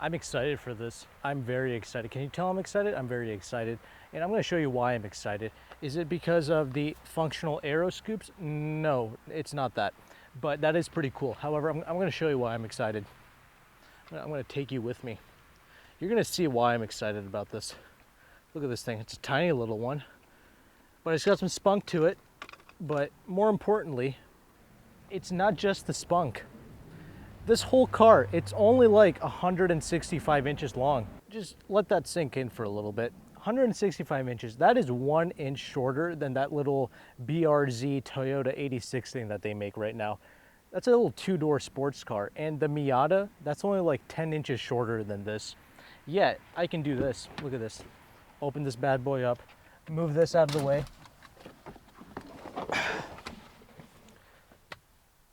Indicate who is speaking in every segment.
Speaker 1: I'm excited for this. I'm very excited. Can you tell I'm excited? I'm very excited. And I'm going to show you why I'm excited. Is it because of the functional aero scoops? No, it's not that. But that is pretty cool. However, I'm going to show you why I'm excited. I'm going to take you with me. You're going to see why I'm excited about this. Look at this thing. It's a tiny little one, but it's got some spunk to it. But more importantly, it's not just the spunk. This whole car, it's only like 165 inches long. Just let that sink in for a little bit. 165 inches, that is 1 inch shorter than that little BRZ Toyota 86 thing that they make right now. That's a little two-door sports car. And the Miata, that's only like 10 inches shorter than this. Yet, I can do this. Look at this. Open this bad boy up, move this out of the way.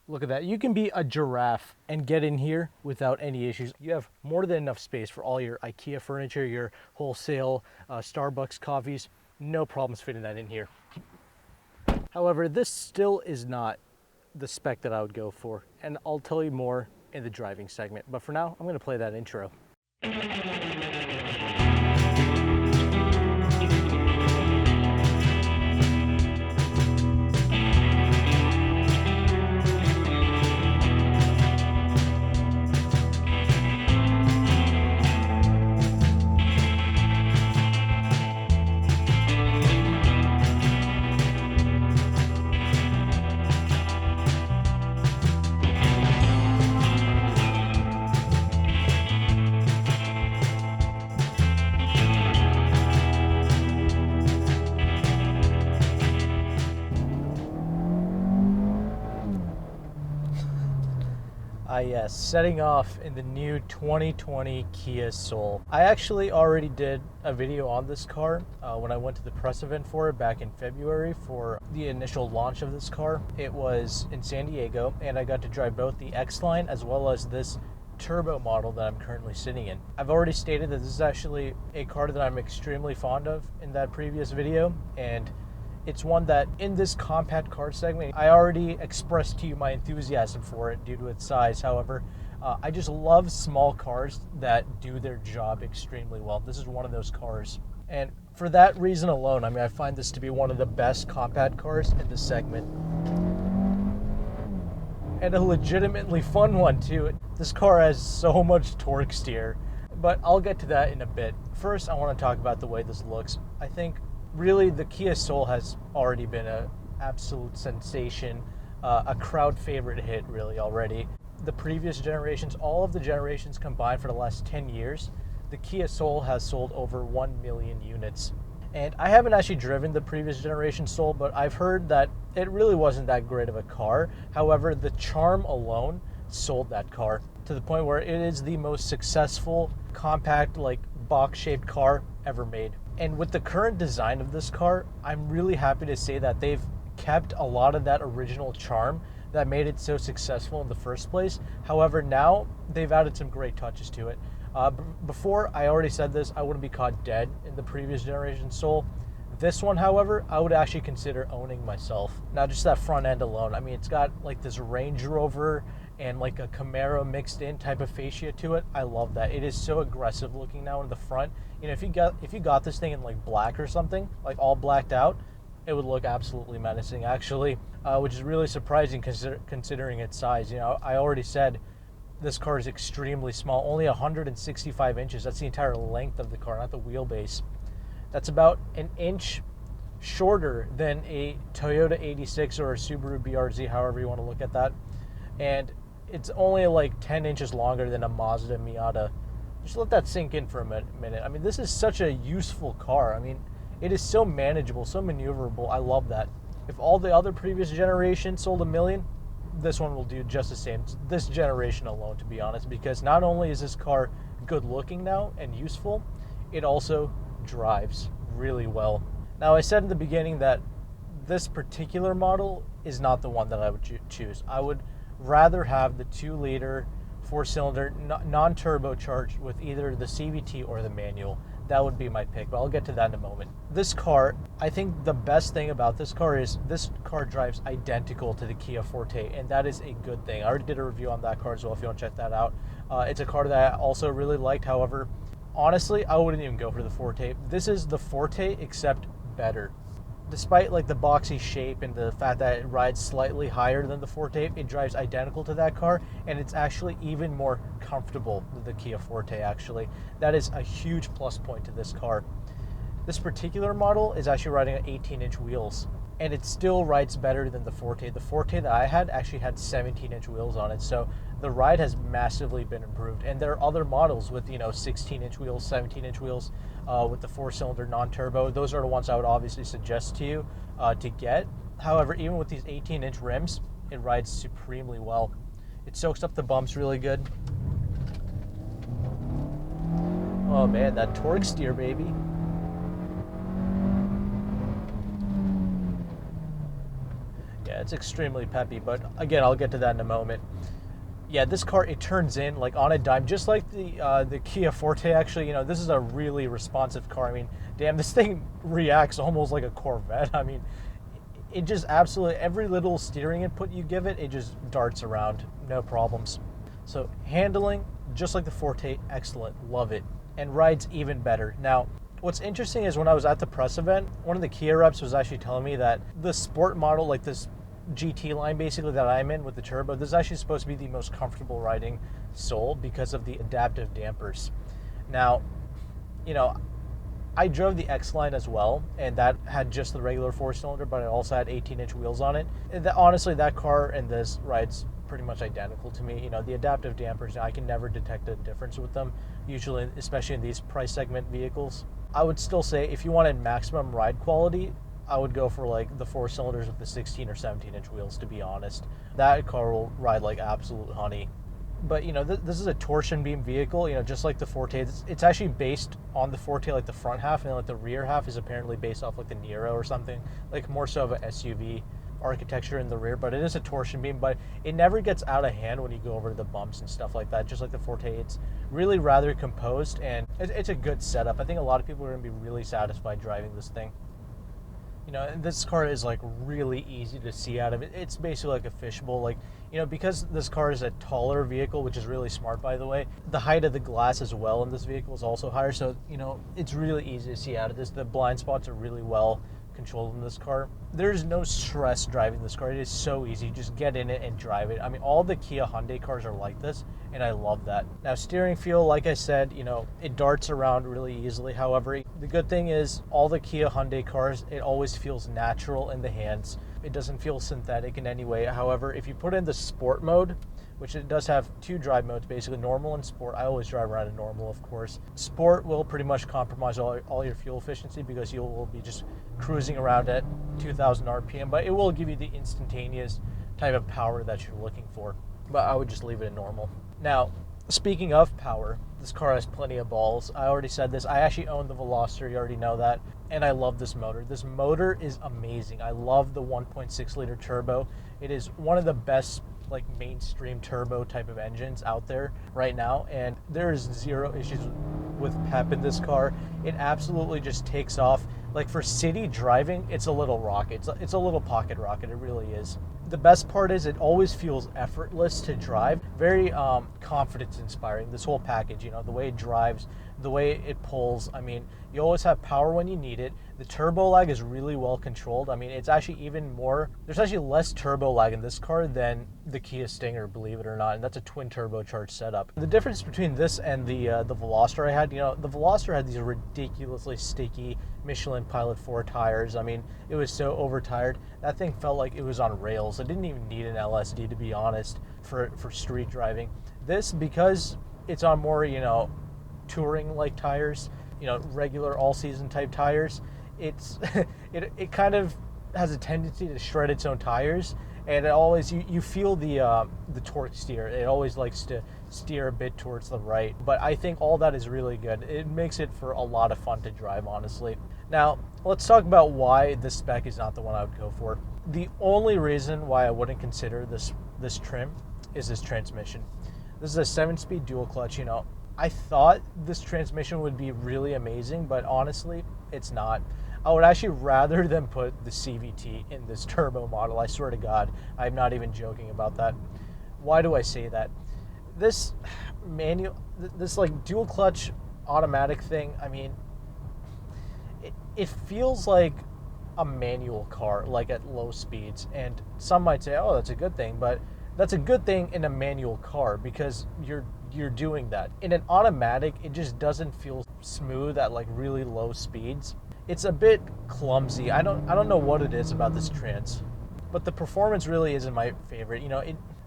Speaker 1: Look at that. You can be a giraffe and get in here without any issues. You have more than enough space for all your IKEA furniture, your wholesale Starbucks coffees. No problems fitting that in here. However, this still is not the spec that I would go for, and I'll tell you more in the driving segment. But for now, I'm going to play that intro. Yes, setting off in the new 2020 Kia Soul. I actually already did a video on this car when I went to the press event for it back in February for the initial launch of this car. It was in San Diego, and I got to drive both the X-Line as well as this turbo model that I'm currently sitting in. I've already stated that this is actually a car that I'm extremely fond of in that previous video, and it's one that in this compact car segment, I already expressed to you my enthusiasm for it due to its size. However, I just love small cars that do their job extremely well. This is one of those cars. And for that reason alone, I mean, I find this to be one of the best compact cars in the segment. And a legitimately fun one too. This car has so much torque steer, but I'll get to that in a bit. First, I want to talk about the way this looks. I think really, the Kia Soul has already been an absolute sensation, a crowd favorite hit really already. The previous generations, all of the generations combined for the last 10 years, the Kia Soul has sold over 1 million units. And I haven't actually driven the previous generation Soul, but I've heard that it really wasn't that great of a car. However, the charm alone sold that car to the point where it is the most successful, compact, like box-shaped car ever made. And with the current design of this car, I'm really happy to say that they've kept a lot of that original charm that made it so successful in the first place. However, now they've added some great touches to it. Before, I already said this, I wouldn't be caught dead in the previous generation Soul. This one, however, I would actually consider owning myself. Now, just that front end alone. I mean, it's got like this Range Rover and like a Camaro mixed in type of fascia to it. I love that. It is so aggressive looking now in the front. You know, if you got this thing in like black or something, like all blacked out, it would look absolutely menacing actually, which is really surprising considering its size. You know, I already said this car is extremely small, only 165 inches. That's the entire length of the car, not the wheelbase. That's about an inch shorter than a Toyota 86 or a Subaru BRZ, however you want to look at that. And it's only like 10 inches longer than a Mazda Miata. Just let that sink in for a minute. I mean, this is such a useful car. I mean, it is so manageable, so maneuverable. I love that. If all the other previous generations sold 1 million, this one will do just the same. This generation alone, to be honest, because not only is this car good looking now and useful, it also drives really well. Now, I said in the beginning that this particular model is not the one that I would choose. I would rather have the 2-liter 4-cylinder, non-turbocharged with either the CVT or the manual. That would be my pick, but I'll get to that in a moment. This car, I think the best thing about this car is this car drives identical to the Kia Forte, and that is a good thing. I already did a review on that car as well if you want to check that out. It's a car that I also really liked. However, honestly, I wouldn't even go for the Forte. This is the Forte except better. Despite like the boxy shape and the fact that it rides slightly higher than the Forte, it drives identical to that car, and it's actually even more comfortable than the Kia Forte actually. That is a huge plus point to this car. This particular model is actually riding on 18-inch wheels, and it still rides better than the Forte. The Forte that I had actually had 17-inch wheels on it, so the ride has massively been improved. And there are other models with 16-inch wheels, 17-inch wheels with the 4-cylinder non-turbo. Those are the ones I would obviously suggest to you to get. However, even with these 18-inch rims, it rides supremely well. It soaks up the bumps really good. Oh man, that torque steer, baby. Yeah, it's extremely peppy, but again, I'll get to that in a moment. Yeah, this car, it turns in like on a dime, just like the Kia Forte actually. This is a really responsive car. I mean, damn, this thing reacts almost like a Corvette. I mean, it just absolutely, every little steering input you give it, it just darts around, no problems. So handling, just like the Forte, excellent, love it, and rides even better. Now, what's interesting is when I was at the press event, one of the Kia reps was actually telling me that the sport model, like this GT line basically that I'm in with the turbo, this is actually supposed to be the most comfortable riding sold because of the adaptive dampers. Now, I drove the X line as well, and that had just the regular 4-cylinder, but it also had 18-inch wheels on it. And honestly, that car and this rides pretty much identical to me. The adaptive dampers, I can never detect a difference with them, usually, especially in these price segment vehicles. I would still say if you wanted maximum ride quality, I would go for like the 4-cylinders with the 16 or 17-inch wheels, to be honest. That car will ride like absolute honey. But this is a torsion beam vehicle, just like the Forte. It's actually based on the Forte, like the front half, and like the rear half is apparently based off like the Nero or something, like more so of an SUV architecture in the rear. But it is a torsion beam, but it never gets out of hand when you go over the bumps and stuff like that. Just like the Forte, it's really rather composed, and it's a good setup. I think a lot of people are going to be really satisfied driving this thing. And this car is like really easy to see out of it. It's basically like a fishbowl. Like, because this car is a taller vehicle, which is really smart, by the way, the height of the glass as well in this vehicle is also higher. So, it's really easy to see out of this. The blind spots are really well controlled in this car. There's no stress driving this car. It is so easy. Just get in it and drive it. I mean, all the Kia Hyundai cars are like this, and I love that. Now, steering feel, like I said, it darts around really easily. However, the good thing is all the Kia Hyundai cars, it always feels natural in the hands. It doesn't feel synthetic in any way. However, if you put in the sport mode, which it does have two drive modes, basically normal and sport. I always drive around in normal, of course. Sport will pretty much compromise all your fuel efficiency because you will be just cruising around at 2,000 RPM, but it will give you the instantaneous type of power that you're looking for. But I would just leave it in normal. Now, speaking of power, this car has plenty of balls. I already said this. I actually own the Veloster, you already know that. And I love this motor. This motor is amazing. I love the 1.6 liter turbo. It is one of the best like mainstream turbo type of engines out there right now, and there is zero issues with pep in this car. It absolutely just takes off. Like for city driving, it's a little rocket. It's a little pocket rocket. It really is. The best part is it always feels effortless to drive. Very confidence inspiring, this whole package, the way it drives, the way it pulls. I mean, you always have power when you need it. The turbo lag is really well controlled. I mean, it's actually there's actually less turbo lag in this car than the Kia Stinger, believe it or not, and that's a twin turbocharged setup. The difference between this and the Veloster I had, the Veloster had these ridiculously sticky Michelin Pilot 4 tires. I mean, it was so overtired. That thing felt like it was on rails. I didn't even need an LSD, to be honest, for street driving. This, because it's on more, touring like tires, regular all-season type tires, it kind of has a tendency to shred its own tires, and it always you feel the torque steer. It always likes to steer a bit towards the right, but I think all that is really good. It makes it for a lot of fun to drive, honestly. Now, let's talk about why this spec is not the one I would go for. The only reason why I wouldn't consider this trim is this transmission. This is a 7-speed dual clutch. I thought this transmission would be really amazing, but honestly, it's not. I would actually rather than put the CVT in this turbo model. I swear to God, I'm not even joking about that. Why do I say that? This this like dual clutch automatic thing, I mean, it feels like a manual car, like at low speeds. And some might say, oh, that's a good thing, but that's a good thing in a manual car because you're doing that. In an automatic, it just doesn't feel smooth at like really low speeds. It's a bit clumsy. I don't know what it is about this trans, but the performance really isn't my favorite.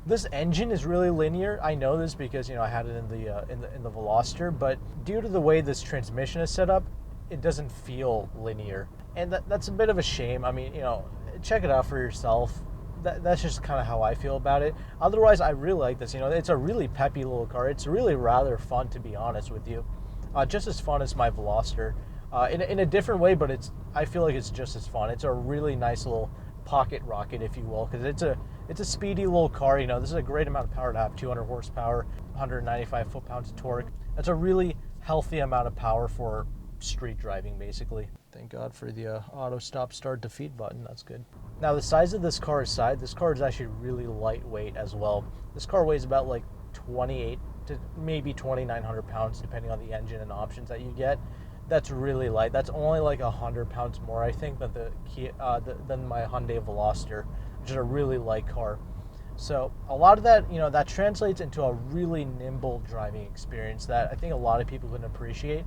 Speaker 1: This engine is really linear. I know this because I had it in the Veloster, but due to the way this transmission is set up, it doesn't feel linear, and that's a bit of a shame. I mean, check it out for yourself. That's just kind of how I feel about it. Otherwise, I really like this. It's a really peppy little car. It's really rather fun, to be honest with you. Just as fun as my Veloster, in a different way, but I feel like it's just as fun. It's a really nice little pocket rocket, if you will, because it's a speedy little car. This is a great amount of power to have: 200 horsepower, 195 foot-pounds of torque. That's a really healthy amount of power for street driving, basically. Thank God for the auto stop start defeat button. That's good. Now, the size of this car aside, this car is actually really lightweight as well. This car weighs about like 28 to maybe 2,900 pounds, depending on the engine and options that you get. That's really light. That's only like 100 pounds more, I think, than than my Hyundai Veloster, which is a really light car. So a lot of that, that translates into a really nimble driving experience that I think a lot of people can appreciate.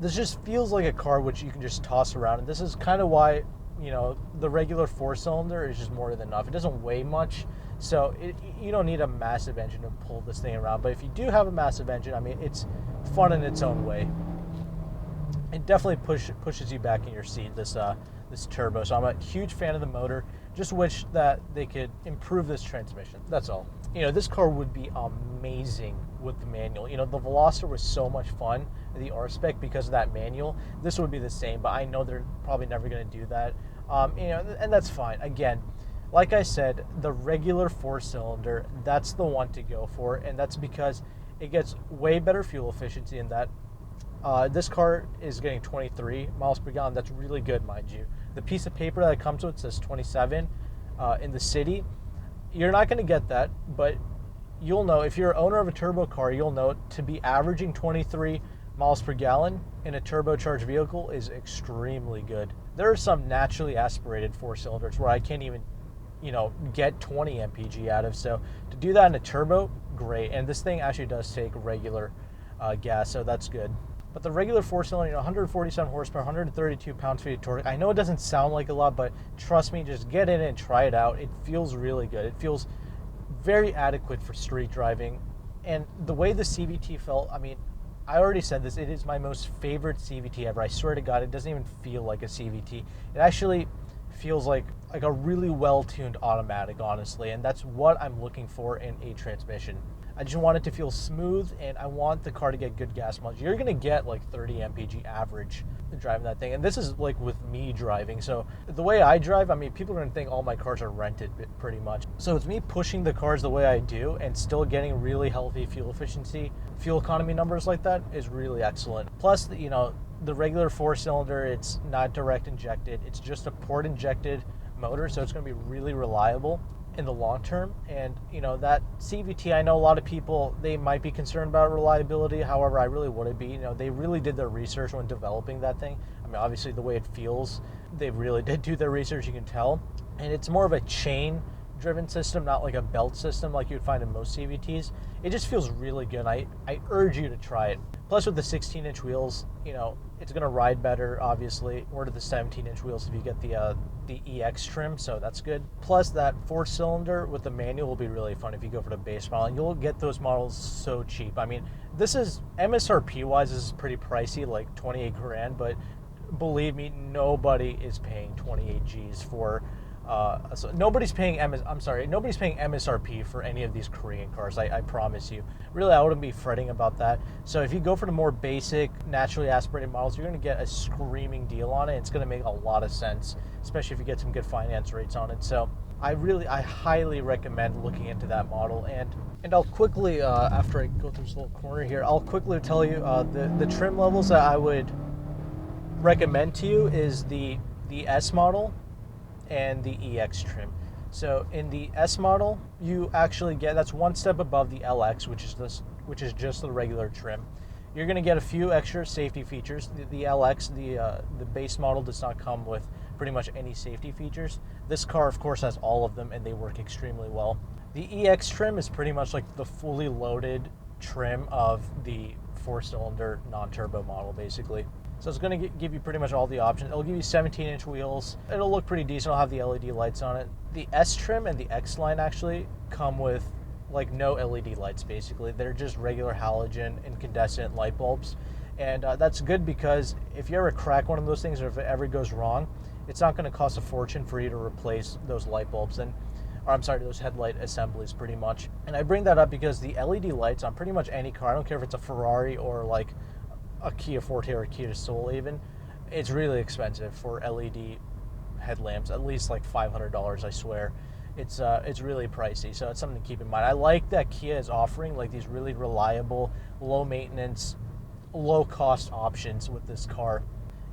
Speaker 1: This just feels like a car which you can just toss around, and this is kind of why the regular 4-cylinder is just more than enough. It doesn't weigh much, so you don't need a massive engine to pull this thing around. But if you do have a massive engine, I mean, it's fun in its own way. It definitely pushes you back in your seat, this turbo. So I'm a huge fan of the motor. Just wish that they could improve this transmission. That's all. This car would be amazing with the manual. The Veloster was so much fun, the R-Spec, because of that manual. This would be the same, but I know they're probably never going to do that. And that's fine. Again, like I said, the regular 4-cylinder, that's the one to go for, and that's because it gets way better fuel efficiency in that. This car is getting 23 miles per gallon. That's really good, mind you. The piece of paper that it comes with says 27 in the city. You're not going to get that, but you'll know. If you're an owner of a turbo car, you'll know to be averaging 23 miles per gallon in a turbocharged vehicle is extremely good. There are some naturally aspirated 4-cylinders where I can't even, get 20 mpg out of. So to do that in a turbo, great. And this thing actually does take regular gas, so that's good. But the regular 4-cylinder, 147 horsepower, 132 pound-feet of torque. I know it doesn't sound like a lot, but trust me, just get in and try it out. It feels really good. It feels very adequate for street driving. And the way the CVT felt, I mean, I already said this, it is my most favorite CVT ever. I swear to God, it doesn't even feel like a CVT. It actually feels like a really well-tuned automatic, honestly, and that's what I'm looking for in a transmission. I just want it to feel smooth, and I want the car to get good gas mileage. You're going to get like 30 mpg average driving that thing, and this is like with me driving. So the way I drive, I mean, people are going to think all my cars are rented pretty much. So it's me pushing the cars the way I do and still getting really healthy fuel efficiency. Fuel economy numbers like that is really excellent. Plus, the regular 4-cylinder, it's not direct injected. It's just a port injected motor, so it's going to be really reliable in the long term. And that CVT, I know a lot of people, they might be concerned about reliability. However, I really wouldn't be. They really did their research when developing that thing. I mean, obviously the way it feels, they really did do their research, you can tell. And it's more of a chain driven system, not like a belt system like you'd find in most CVTs. It just feels really good. I urge you to try it. Plus, with the 16-inch wheels, it's going to ride better, obviously, or to the 17-inch wheels if you get the EX trim, so that's good. Plus, that 4-cylinder with the manual will be really fun if you go for the base model, and you'll get those models so cheap. I mean, this is, MSRP-wise, this is pretty pricey, like 28 grand, but believe me, nobody is paying 28 Gs for so nobody's paying MSRP for any of these Korean cars. I promise you. Really, I wouldn't be fretting about that. So if you go for the more basic, naturally aspirated models, you're going to get a screaming deal on it. It's going to make a lot of sense, especially if you get some good finance rates on it. So I highly recommend looking into that model. And And I'll quickly, after I go through this little corner here, I'll quickly tell you the trim levels that I would recommend to you is the S model and the EX trim. So in the S model, you actually get, that's one step above the LX, which is just the regular trim. You're going to get a few extra safety features. The LX, the base model, does not come with pretty much any safety features. This car, of course, has all of them, and they work extremely well. The EX trim is pretty much like the fully loaded trim of the 4-cylinder non-turbo model, basically. So it's going to give you pretty much all the options. It'll give you 17-inch wheels. It'll look pretty decent. It'll have the LED lights on it. The S trim and the X line actually come with like no LED lights, basically. They're just regular halogen incandescent light bulbs. And that's good because if you ever crack one of those things or if it ever goes wrong, it's not going to cost a fortune for you to replace those light bulbs. Those headlight assemblies pretty much. And I bring that up because the LED lights on pretty much any car, I don't care if it's a Ferrari or like a Kia Forte or a Kia Soul even, it's really expensive for LED headlamps, at least like $500, I swear. It's really pricey, so it's something to keep in mind. I like that Kia is offering like these really reliable, low maintenance, low cost options with this car.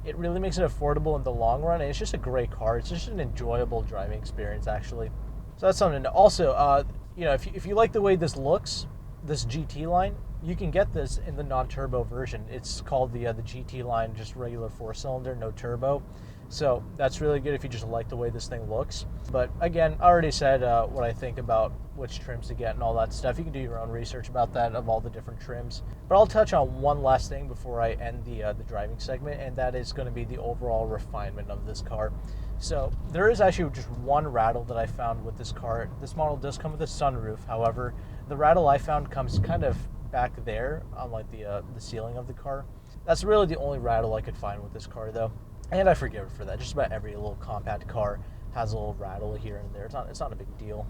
Speaker 1: It really makes it affordable in the long run, and it's just a great car. It's just an enjoyable driving experience, actually. So that's something to also, if you like the way this looks, this GT line, you can get this in the non-turbo version. It's called the GT line, just regular 4-cylinder, no turbo. So that's really good if you just like the way this thing looks. But again, I already said what I think about which trims to get and all that stuff. You can do your own research about that, of all the different trims. But I'll touch on one last thing before I end the driving segment, and that is going to be the overall refinement of this car. So there is actually just one rattle that I found with this car. This model does come with a sunroof. However, the rattle I found comes kind of back there on like the ceiling of the car. That's really the only rattle I could find with this car, though. And I forgive it for that. Just about every little compact car has a little rattle here and there. It's not a big deal.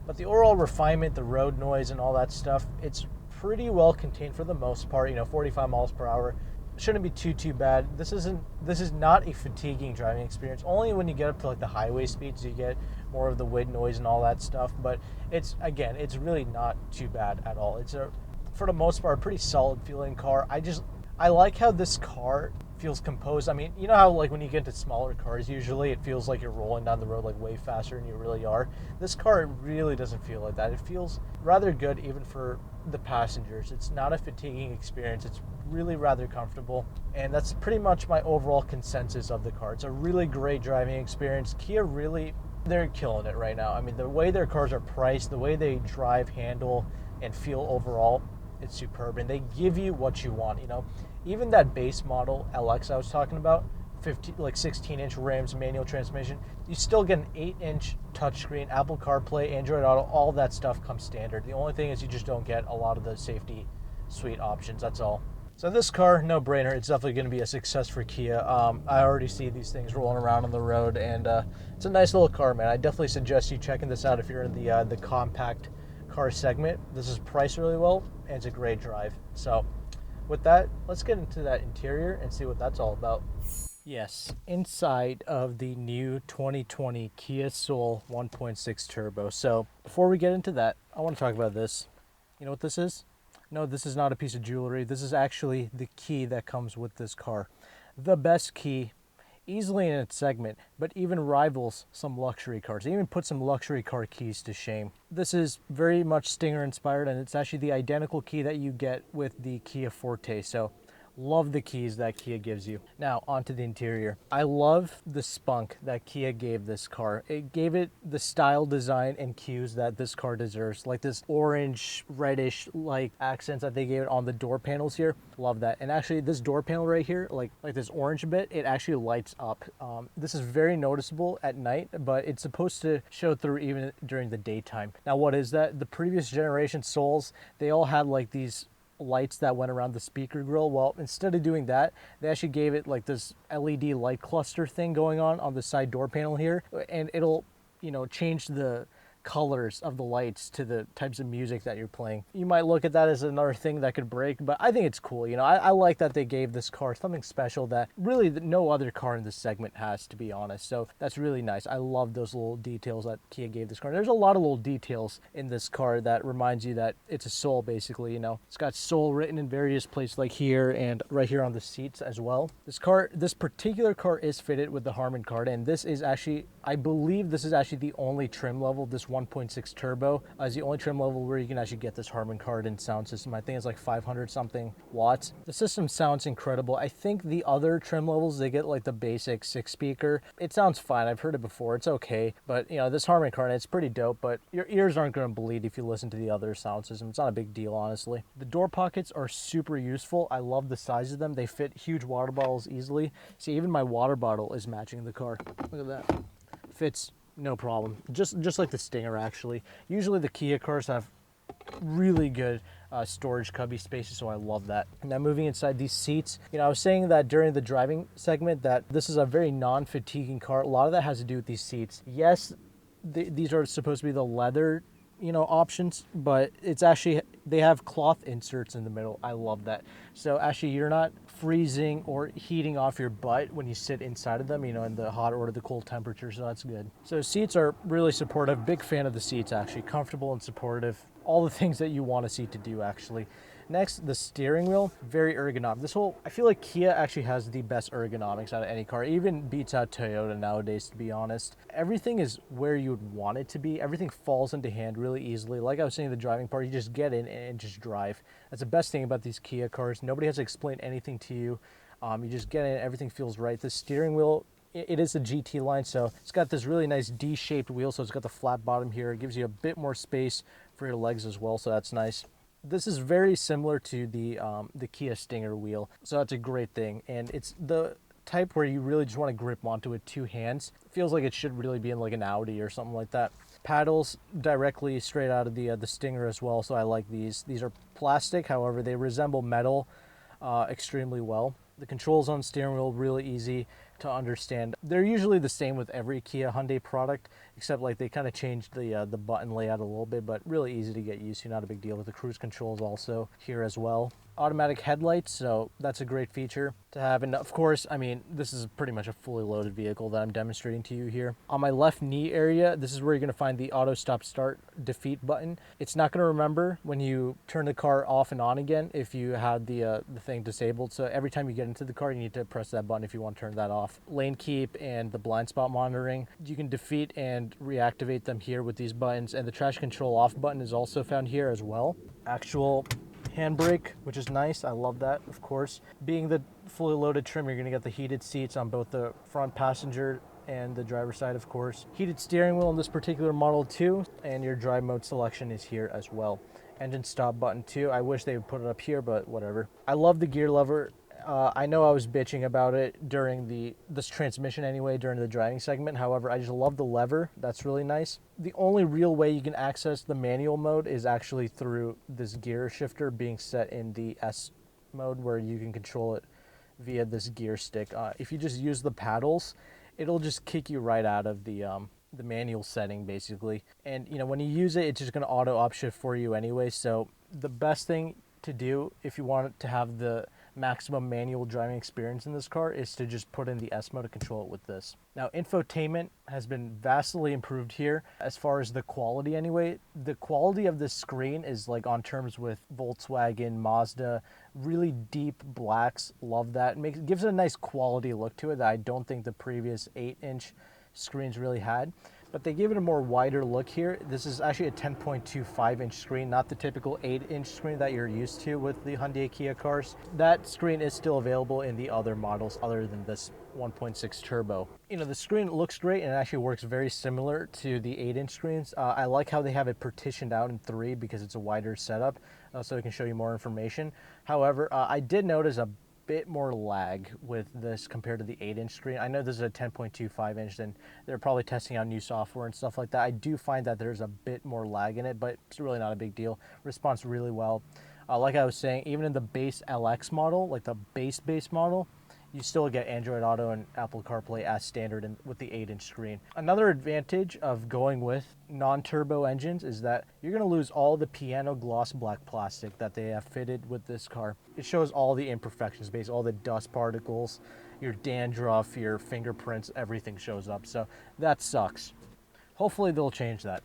Speaker 1: But the overall refinement, the road noise and all that stuff, it's pretty well contained for the most part. 45 miles per hour shouldn't be too bad. This is not a fatiguing driving experience. Only when you get up to like the highway speeds you get more of the wind noise and all that stuff. But it's really not too bad at all. It's for the most part, a pretty solid feeling car. I like how this car feels composed. I mean, you know how like when you get into smaller cars, usually it feels like you're rolling down the road like way faster than you really are. This car really doesn't feel like that. It feels rather good even for the passengers. It's not a fatiguing experience. It's really rather comfortable, and that's pretty much my overall consensus of the car. It's a really great driving experience. Kia they're killing it right now. I mean, the way their cars are priced, the way they drive, handle, and feel overall, it's superb, and they give you what you want. Even that base model LX I was talking about, 16-inch rims, manual transmission, you still get an 8-inch touchscreen, Apple CarPlay, Android Auto, all that stuff comes standard. The only thing is you just don't get a lot of the safety suite options, that's all. So this car, no brainer, it's definitely going to be a success for Kia. I already see these things rolling around on the road, and it's a nice little car, man. I definitely suggest you checking this out if you're in the compact car segment. This is priced really well, and it's a great drive. So with that, let's get into that interior and see what that's all about. Yes, inside of the new 2020 Kia Soul 1.6 Turbo. So before we get into that, I want to talk about this. You know what this is? No, this is not a piece of jewelry. This is actually the key that comes with this car. The best key, easily in its segment, but even rivals some luxury cars. It even put some luxury car keys to shame. This is very much Stinger inspired, and it's actually the identical key that you get with the Kia Forte. So love the keys that Kia gives you. Now onto the interior. I love the spunk that Kia gave this car. It gave it the style, design, and cues that this car deserves, like this orange, reddish like accents that they gave it on the door panels here. Love that. And actually this door panel right here, like this orange bit, it actually lights up. This is very noticeable at night, but it's supposed to show through even during the daytime. Now what is that? The previous generation Souls, they all had like these lights that went around the speaker grill. Well, instead of doing that, they actually gave it like this LED light cluster thing going on the side door panel here, and it'll change the colors of the lights to the types of music that you're playing. You might look at that as another thing that could break, but I think it's cool. You know, I like that they gave this car something special that really no other car in this segment has, to be honest. So that's really nice. I love those little details that Kia gave this car. There's a lot of little details in this car that reminds you that it's a Soul, basically. You know, it's got Soul written in various places, like here and right here on the seats as well. This particular car is fitted with the Harman card, and this is actually, I believe this is actually the only trim level. This 1.6 turbo is the only trim level where you can actually get this Harman kardon and sound system. I think it's like 500 something watts. The system sounds incredible. I think the other trim levels, they get like the basic 6-speaker. It sounds fine. I've heard it before. It's okay. But you know, this Harman kardon, it's pretty dope, but your ears aren't going to bleed if you listen to the other sound system. It's not a big deal, honestly. The door pockets are super useful. I love the size of them. They fit huge water bottles easily. See, even my water bottle is matching the car. Look at that. Fits no problem. Just like the Stinger, actually. Usually the Kia cars have really good storage cubby spaces, so I love that. Now moving inside these seats, you know, I was saying that during the driving segment that this is a very non-fatiguing car. A lot of that has to do with these seats. Yes, these are supposed to be the leather, you know, options, but it's actually, they have cloth inserts in the middle. I love that. So actually you're not freezing or heating off your butt when you sit inside of them, you know, in the hot or the cold temperature, so that's good. So seats are really supportive. Big fan of the seats, actually. Comfortable and supportive. All the things that you want a seat to do, actually. Next, the steering wheel, very ergonomic. I feel like Kia actually has the best ergonomics out of any car. It even beats out Toyota nowadays, to be honest. Everything is where you would want it to be. Everything falls into hand really easily. Like I was saying, the driving part, you just get in and just drive. That's the best thing about these Kia cars. Nobody has to explain anything to you. You just get in, everything feels right. The steering wheel, it is a GT line, so it's got this really nice D-shaped wheel, so it's got the flat bottom here. It gives you a bit more space for your legs as well, so that's nice. This is very similar to the Kia Stinger wheel, so that's a great thing. And it's the type where you really just want to grip onto it 2 hands. It feels like it should really be in like an Audi or something like that. Paddles directly straight out of the Stinger as well, so I like these. These are plastic, however, they resemble metal extremely well. The controls on the steering wheel really easy to understand. They're usually the same with every Kia Hyundai product, except like they kind of changed the button layout a little bit, but really easy to get used to, not a big deal. With the cruise controls also here as well. Automatic headlights, so that's a great feature to have. And of course, I mean, this is pretty much a fully loaded vehicle that I'm demonstrating to you here. On my left knee area, this is where you're going to find the auto stop start defeat button. It's not going to remember when you turn the car off and on again if you had the thing disabled. So every time you get into the car, you need to press that button if you want to turn that off. Lane keep and the blind spot monitoring, you can defeat and reactivate them here with these buttons. And the traction control off button is also found here as well. Actual handbrake, which is nice. I love that, of course. Being the fully loaded trim, you're going to get the heated seats on both the front passenger and the driver's side, of course. Heated steering wheel in this particular model too, and your drive mode selection is here as well. Engine stop button too. I wish they would put it up here, but whatever. I love the gear lever. I know I was bitching about it during this transmission anyway, during the driving segment. However, I just love the lever. That's really nice. The only real way you can access the manual mode is actually through this gear shifter being set in the S mode, where you can control it via this gear stick. If you just use the paddles, it'll just kick you right out of the manual setting, basically. And you know, when you use it, it's just going to auto upshift for you anyway. So the best thing to do if you want to have the maximum manual driving experience in this car is to just put in the S mode to control it with this. Now, infotainment has been vastly improved here as far as the quality anyway. The quality of this screen is like on terms with Volkswagen, Mazda, really deep blacks. Love that. Gives it a nice quality look to it that I don't think the previous 8-inch screens really had. But they give it a more wider look here. This is actually a 10.25-inch screen, not the typical 8-inch screen that you're used to with the Hyundai Kia cars. That screen is still available in the other models other than this 1.6 turbo. You know, the screen looks great and it actually works very similar to the 8-inch screens. I like how they have it partitioned out in 3 because it's a wider setup, so it can show you more information. However, I did notice a bit more lag with this compared to the 8-inch screen. I know this is a 10.25 inch and they're probably testing out new software and stuff like that. I do find that there's a bit more lag in it, but it's really not a big deal. Responds really well. Like I was saying, even in the base LX model, like the base model, you still get Android Auto and Apple CarPlay as standard with the 8-inch screen. Another advantage of going with non-turbo engines is that you're going to lose all the piano gloss black plastic that they have fitted with this car. It shows all the imperfections, basically all the dust particles, your dandruff, your fingerprints, everything shows up. So that sucks. Hopefully they'll change that.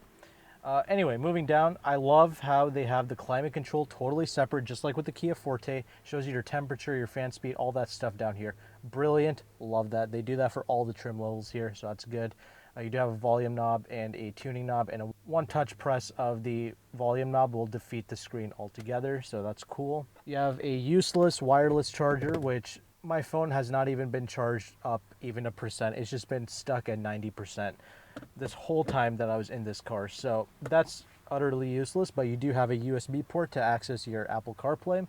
Speaker 1: Anyway, moving down, I love how they have the climate control totally separate, just like with the Kia Forte. Shows you your temperature, your fan speed, all that stuff down here. Brilliant. Love that. They do that for all the trim levels here, so that's good. You do have a volume knob and a tuning knob, and a one-touch press of the volume knob will defeat the screen altogether, so that's cool. You have a useless wireless charger, which my phone has not even been charged up even 1%. It's just been stuck at 90% this whole time that I was in this car. So that's utterly useless, but you do have a USB port to access your Apple CarPlay,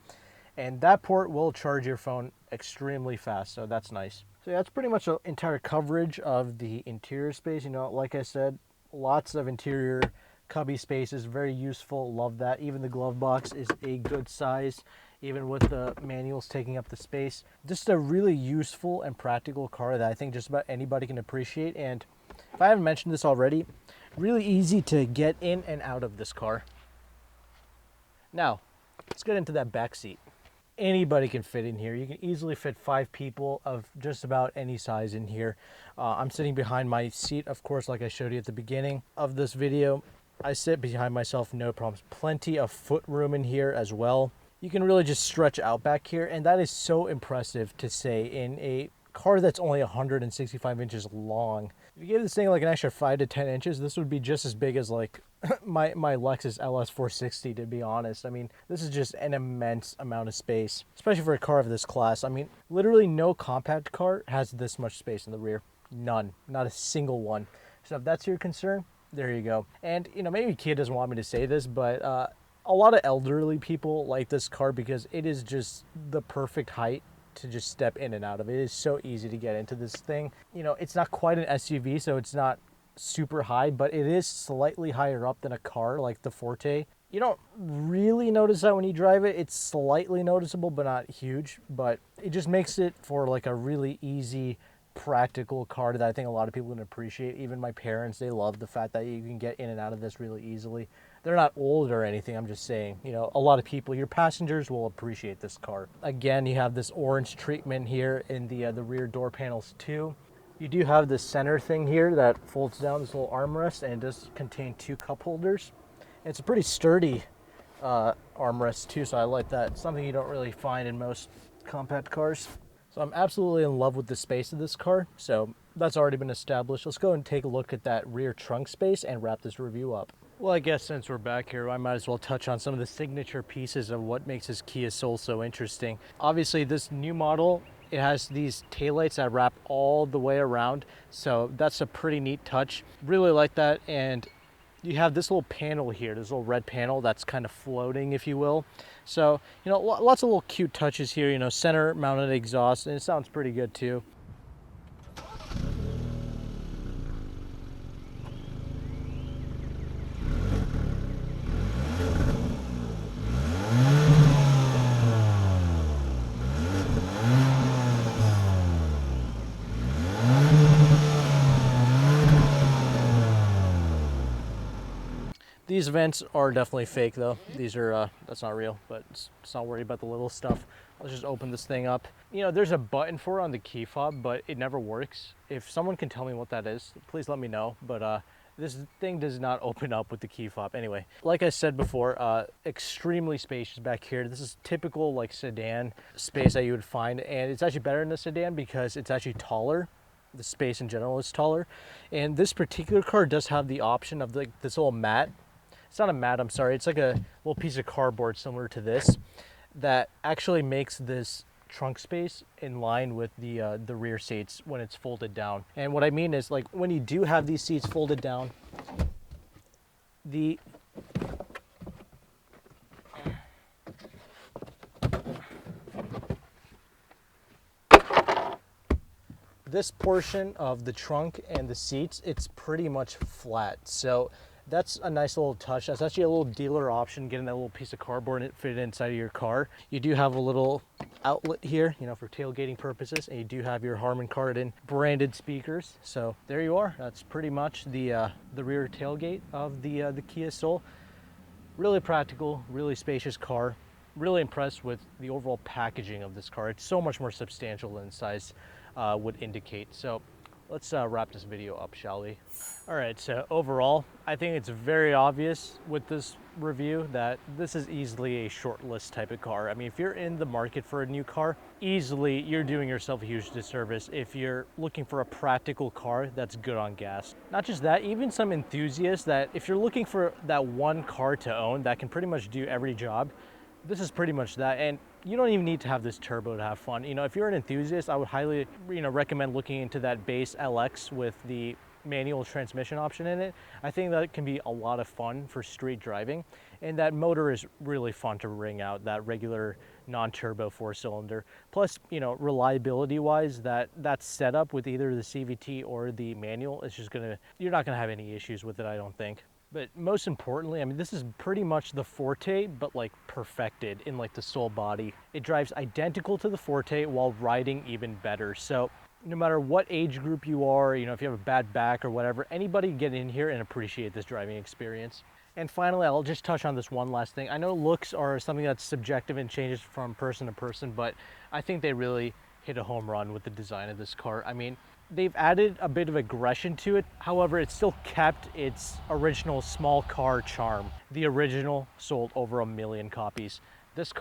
Speaker 1: and that port will charge your phone extremely fast, so that's nice. So yeah, that's pretty much the entire coverage of the interior space. You know, like I said, lots of interior cubby space is very useful. Love that. Even the glove box is a good size, even with the manuals taking up the space. Just a really useful and practical car that I think just about anybody can appreciate. And if I haven't mentioned this already, really easy to get in and out of this car. Now, let's get into that back seat. Anybody can fit in here. You can easily fit 5 people of just about any size in here. I'm sitting behind my seat, of course, like I showed you at the beginning of this video. I sit behind myself, no problems. Plenty of foot room in here as well. You can really just stretch out back here, and that is so impressive to say in a car that's only 165 inches long. If you gave this thing like an extra 5 to 10 inches, this would be just as big as like my Lexus LS 460, to be honest. I mean, this is just an immense amount of space, especially for a car of this class. I mean, literally no compact car has this much space in the rear. None. Not a single one. So if that's your concern, there you go. And, you know, maybe Kia doesn't want me to say this, but a lot of elderly people like this car because it is just the perfect height to just step in and out of. It is so easy to get into this thing. You know, it's not quite an SUV, so it's not super high, but it is slightly higher up than a car like the Forte. You don't really notice that when you drive it. It's slightly noticeable, but not huge. But it just makes it for like a really easy, practical car that I think a lot of people can appreciate. Even my parents, they love the fact that you can get in and out of this really easily. They're not old or anything, I'm just saying, you know, a lot of people, your passengers will appreciate this car. Again, you have this orange treatment here in the rear door panels too. You do have this center thing here that folds down, this little armrest, and it does contain 2 cup holders. It's a pretty sturdy armrest too, so I like that. It's something you don't really find in most compact cars. So I'm absolutely in love with the space of this car, so that's already been established. Let's go and take a look at that rear trunk space and wrap this review up. Well, I guess since we're back here, I might as well touch on some of the signature pieces of what makes this Kia Soul so interesting. Obviously, this new model, it has these taillights that wrap all the way around, so that's a pretty neat touch. Really like that, and you have this little panel here, this little red panel that's kind of floating, if you will. So, you know, lots of little cute touches here, you know, center mounted exhaust, and it sounds pretty good too. These vents are definitely fake though. These are, that's not real, but let's not worry about the little stuff. Let's just open this thing up. You know, there's a button for it on the key fob, but it never works. If someone can tell me what that is, please let me know. But this thing does not open up with the key fob. Anyway, like I said before, extremely spacious back here. This is typical like sedan space that you would find, and it's actually better in a sedan because it's actually taller. The space in general is taller. And this particular car does have the option of like this little mat. It's not a mat, I'm sorry. It's like a little piece of cardboard similar to this that actually makes this trunk space in line with the rear seats when it's folded down. And what I mean is, like, when you do have these seats folded down, this portion of the trunk and the seats, it's pretty much flat. So that's a nice little touch. That's actually a little dealer option, getting that little piece of cardboard and fit it inside of your car. You do have a little outlet here, you know, for tailgating purposes, and you do have your Harman Kardon branded speakers. So there you are. That's pretty much the rear tailgate of the Kia Soul. Really practical, really spacious car. Really impressed with the overall packaging of this car. It's so much more substantial than size would indicate. So let's wrap this video up, shall we? All right, so overall, I think it's very obvious with this review that this is easily a short list type of car. I mean, if you're in the market for a new car, easily you're doing yourself a huge disservice if you're looking for a practical car that's good on gas. Not just that, even some enthusiasts that if you're looking for that one car to own that can pretty much do every job, this is pretty much that. And you don't even need to have this turbo to have fun. You know, if you're an enthusiast, I would highly, recommend looking into that base LX with the manual transmission option in it. I think that can be a lot of fun for street driving, and that motor is really fun to ring out, that regular non-turbo 4-cylinder. Plus, reliability wise, that setup with either the CVT or the manual is just you're not gonna have any issues with it, I don't think. But most importantly, I mean, this is pretty much the Forte, but like perfected in like the Soul body. It drives identical to the Forte while riding even better. So no matter what age group you are, if you have a bad back or whatever, anybody can get in here and appreciate this driving experience. And finally, I'll just touch on this one last thing. I know looks are something that's subjective and changes from person to person, but I think they really hit a home run with the design of this car. I mean, they've added a bit of aggression to it. However, it still kept its original small car charm. The original sold over 1 million copies. This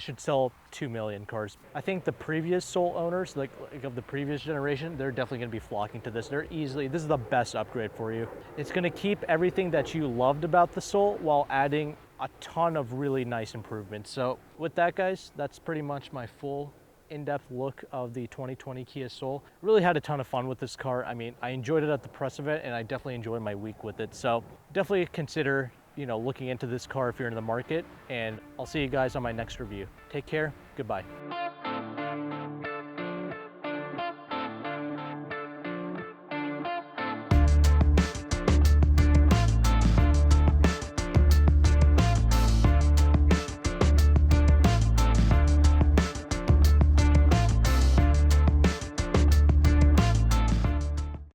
Speaker 1: should sell 2 million cars. I think the previous Soul owners, like of the previous generation, they're definitely gonna be flocking to this. This is the best upgrade for you. It's gonna keep everything that you loved about the Soul while adding a ton of really nice improvements. So with that, guys, that's pretty much my full in-depth look of the 2020 Kia Soul. Really had a ton of fun with this car. I mean, I enjoyed it at the press event, and I definitely enjoyed my week with it. So definitely consider, looking into this car if you're in the market, and I'll see you guys on my next review. Take care, goodbye.